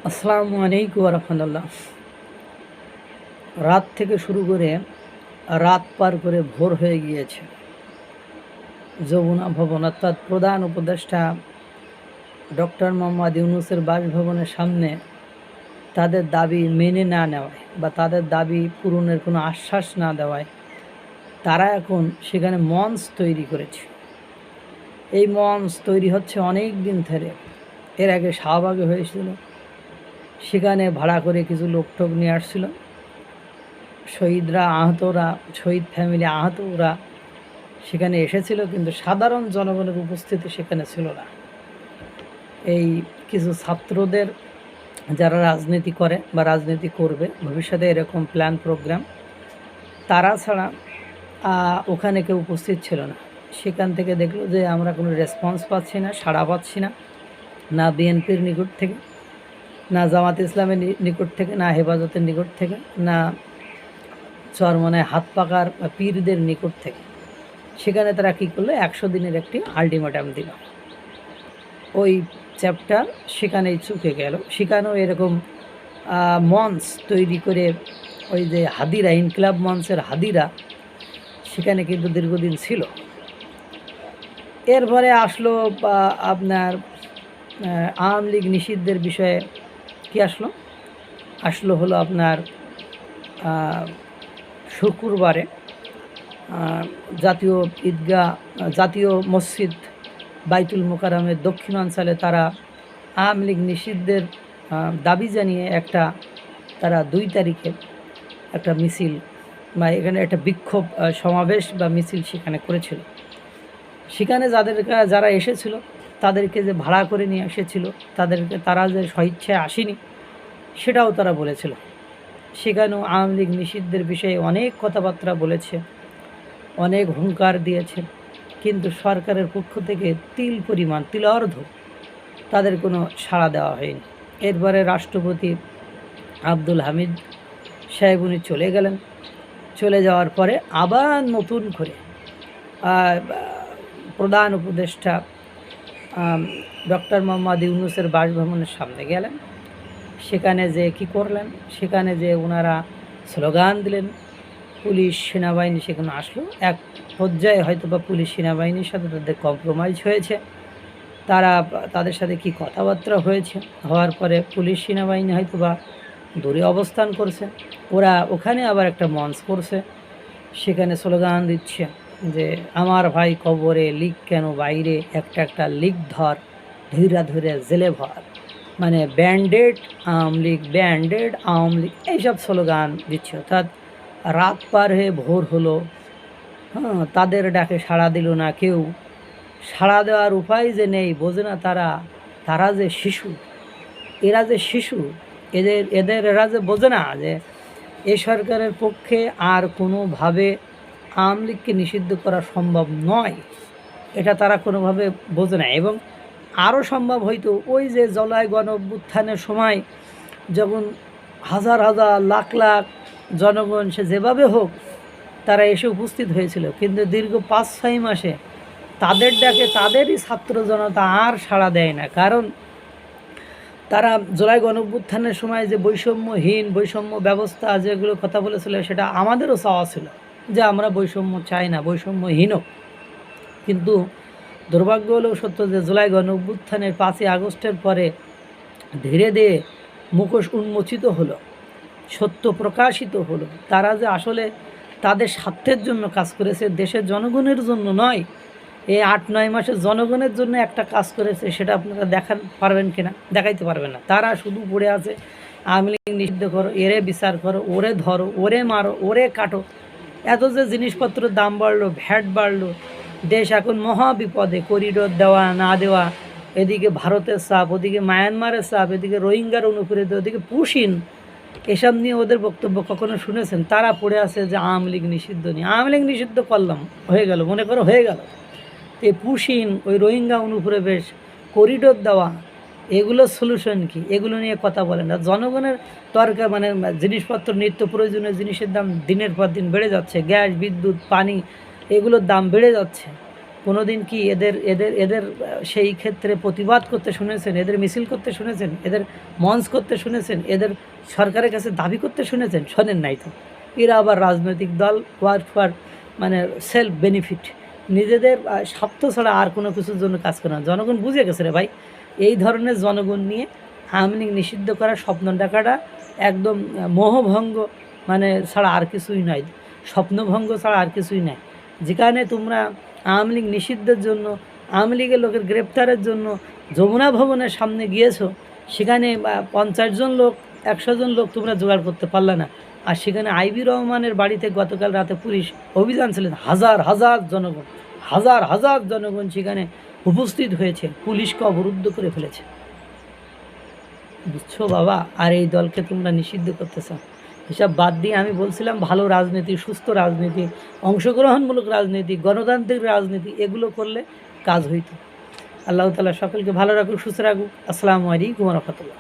আসসালামু আলাইকুম রহমতুল্লাহ। রাত থেকে শুরু করে রাত পার করে ভোর হয়ে গিয়েছে। যমুনা ভবন অর্থাৎ প্রধান উপদেষ্টা ডক্টর মোহাম্মদ ইউনূসের বাসভবনের সামনে তাদের দাবি মেনে না নেওয়ায় বা তাদের দাবি পূরণের কোনো আশ্বাস না দেওয়ায় তারা এখন সেখানে মঞ্চ তৈরি করেছে। এই মঞ্চ তৈরি হচ্ছে অনেক দিন ধরে। এর আগে শাহবাগে হয়েছিল, সেখানে ভাড়া করে কিছু লোকটোক নিয়ে আসছিল। শহীদরা আহতরা, শহীদ ফ্যামিলি আহতরা সেখানে এসেছিল, কিন্তু সাধারণ জনগণের উপস্থিতি সেখানে ছিল না। এই কিছু ছাত্রদের যারা রাজনীতি করে বা রাজনীতি করবে ভবিষ্যতে এরকম প্ল্যান প্রোগ্রাম, তারা ছাড়া ওখানে কেউ উপস্থিত ছিল না। সেখান থেকে দেখলো যে আমরা কোনো রেসপন্স পাচ্ছি না, সাড়া পাচ্ছি না, না বিএনপির নিকট থেকে, না জামাত ইসলামের নিকট থেকে, না হেফাজতের নিকট থেকে, না চরমনায় হাত পাকার পীরদের নিকট থেকে। সেখানে তারা কী করলো, 100 দিনের একটি আলটিমেটাম দিল। ওই চ্যাপ্টার সেখানেই চুকে গেল। সেখানেও এরকম মঞ্চ তৈরি করে, ওই যে হাদিরা, ইনকিলাব মঞ্চের হাদিরা সেখানে কিন্তু দীর্ঘদিন ছিল। এরপরে আসলো আপনার আওয়ামী লীগ নিষিদ্ধের বিষয়ে কি আসলো হলো আপনার শুক্রবারে জাতীয় ঈদগাহ, জাতীয় মসজিদ বাইতুল মোকাররমের দক্ষিণাঞ্চলে তারা আওয়ামী লীগ নিষিদ্ধের দাবি জানিয়ে তারা 2 তারিখে একটা মিছিল বা এখানে একটা বিক্ষোভ সমাবেশ বা মিছিল সেখানে করেছিল। সেখানে যারা এসেছিল তাদেরকে যে ভাড়া করে নিয়ে এসেছিল, তারা যে স্বইচ্ছায় আসেনি সেটাও তারা বলেছিল। সেখানেও আওয়ামী লীগ নিষিদ্ধের বিষয়ে অনেক কথাবার্তা বলেছে, অনেক হুঙ্কার দিয়েছে, কিন্তু সরকারের পক্ষ থেকে তিলঅর্ধ তাদের কোনো সাড়া দেওয়া হয়নি। এরপরে রাষ্ট্রপতি আব্দুল হামিদ সাহেব উনি চলে গেলেন। চলে যাওয়ার পরে আবার নতুন করে প্রধান উপদেষ্টা ডক্টর মোহাম্মদ ইউনূসের বাসভবনের সামনে গেলেন। সেখানে যে কি করলেন, সেখানে যে ওনারা স্লোগান দিলেন, পুলিশ সেনাবাহিনী সেখানে আসলো। এক পর্যায়ে হয়তো বা পুলিশ সেনাবাহিনীর সাথে তাদের কম্প্রোমাইজ হয়েছে, তাদের সাথে কি কথাবার্তা হয়েছে, হওয়ার পরে পুলিশ সেনাবাহিনী হয়তো বা দূরে অবস্থান করছে। ওরা ওখানে আবার একটা মঞ্চ করছে, সেখানে স্লোগান দিচ্ছে যে আমার ভাই কবরে, লিক কেন বাইরে, একটা লিক ধর, ধীরা ধীরে জেলে ভর, মানে ব্যান্ডেড আওয়ামী লীগ, ব্যান্ডেড আওয়ামী লীগ, এইসব স্লোগান দিচ্ছে। অর্থাৎ রাত পার হয়ে ভোর হলো, তাদের ডাকে সাড়া দিল না কেউ। সাড়া দেওয়ার উপায় যে নেই, বোঝে না তারা যে শিশু, এরা যে শিশু, এরা যে বোঝে না যে এ সরকারের পক্ষে আর কোনোভাবে আওয়ামী লীগকে নিষিদ্ধ করা সম্ভব নয়, এটা তারা কোনোভাবে বোঝে না। এবং আরও সম্ভব হয়তো ওই যে জুলাই গণঅভ্যুত্থানের সময় যখন হাজার হাজার লাখ লাখ জনগণ সে যেভাবে হোক তারা এসে উপস্থিত হয়েছিল, কিন্তু দীর্ঘ 5-6 মাসে তাদের ডাকে তাদেরই ছাত্র জনতা আর সাড়া দেয় না। কারণ তারা জুলাই গণঅভ্যুত্থানের সময় যে বৈষম্য ব্যবস্থা যেগুলো কথা বলেছিল, সেটা আমাদেরও চাওয়া ছিল যে আমরা বৈষম্য চাই না, বৈষম্যহীনও। কিন্তু দুর্ভাগ্য হলেও সত্য যে জুলাই গণঅভ্যুত্থানের 5ই আগস্টের পরে ধীরে ধীরে মুখোশ উন্মোচিত হলো, সত্য প্রকাশিত হলো। তারা যে আসলে তাদের স্বার্থের জন্য কাজ করেছে, দেশের জনগণের জন্য নয়। এই 8-9 মাসে জনগণের জন্য একটা কাজ করেছে, সেটা আপনারা দেখাইতে পারবেন না। তারা শুধু পড়ে আছে আওয়ামী লীগ নিষিদ্ধ করো, এরে বিচার করো, ওরে ধরো, ওরে মারো, ওরে কাটো। এত যে জিনিসপত্রের দাম বাড়লো, ভ্যাট বাড়লো, দেশ এখন মহা বিপদে। করিডোর দেওয়া না দেওয়া, এদিকে ভারতের চাপ, ওদিকে মায়ানমারের চাপ, এদিকে রোহিঙ্গার অনুপ্রীত, ওদিকে পুশিন, এসব নিয়ে ওদের বক্তব্য কখনো শুনেছেন? তারা পড়ে আছে যে আওয়ামী লীগ নিষিদ্ধ নিয়ে। আওয়ামী লীগ নিষিদ্ধ করলাম, হয়ে গেল, মনে করো হয়ে গেল। এই পুশিন, ওই রোহিঙ্গা অনুপ্রবেশ, করিডোর দেওয়া, এগুলো সলিউশন কি? এগুলো নিয়ে কথা বলেন না। জনগণের দরকার মানে জিনিসপত্র, নিত্য প্রয়োজনীয় জিনিসের দাম দিনের পর দিন বেড়ে যাচ্ছে। গ্যাস, বিদ্যুৎ, পানি, এগুলোর দাম বেড়ে যাচ্ছে। কোনোদিন কি এদের এদের এদের সেই ক্ষেত্রে প্রতিবাদ করতে শুনেছেন? এদের মিছিল করতে শুনেছেন? এদের মঞ্চ করতে শুনেছেন? এদের সরকারের কাছে দাবি করতে শুনেছেন? শোনেন নাই তো। এরা আবার রাজনৈতিক দল ওয়ার্ক ফর মানে সেলফ বেনিফিট, নিজেদের স্বার্থ ছাড়া আর কোনো কিছুর জন্য কাজ করে না। জনগণ বুঝে গেছে রে ভাই, এই ধরনের জনগণ নিয়ে আওয়ামী লীগ নিষিদ্ধ করার স্বপ্ন দেখাটা একদম মোহভঙ্গ মানে ছাড়া আর কিছুই নয়, স্বপ্নভঙ্গ ছাড়া আর কিছুই নয়। যেখানে তোমরা আওয়ামী লীগ নিষিদ্ধের জন্য, আওয়ামী লীগের লোকের গ্রেপ্তারের জন্য যমুনা ভবনের সামনে গিয়েছো, সেখানে 50 জন লোক 100 জন লোক তোমরা জোগাড় করতে পারলে না। আর সেখানে আইবি রহমানের বাড়িতে গতকাল রাতে পুলিশ অভিযান ছিলেন, হাজার হাজার জনগণ, হাজার হাজার জনগণ সেখানে উপস্থিত হয়েছে, পুলিশকে অবরুদ্ধ করে ফেলেছে। বুঝছো বাবা? আর এই দলকে তোমরা নিষিদ্ধ করতে চাও। এসব বাদ দিয়ে আমি বলছিলাম ভালো রাজনীতি, সুস্থ রাজনীতি, অংশগ্রহণমূলক রাজনীতি, গণতান্ত্রিক রাজনীতি, এগুলো করলে কাজ হইতো। আল্লাহ তাআলা সকলকে ভালো রাখুক, সুস্থ রাখুক। আসসালামু আলাইকুম ওয়া রাহমাতুল্লাহ।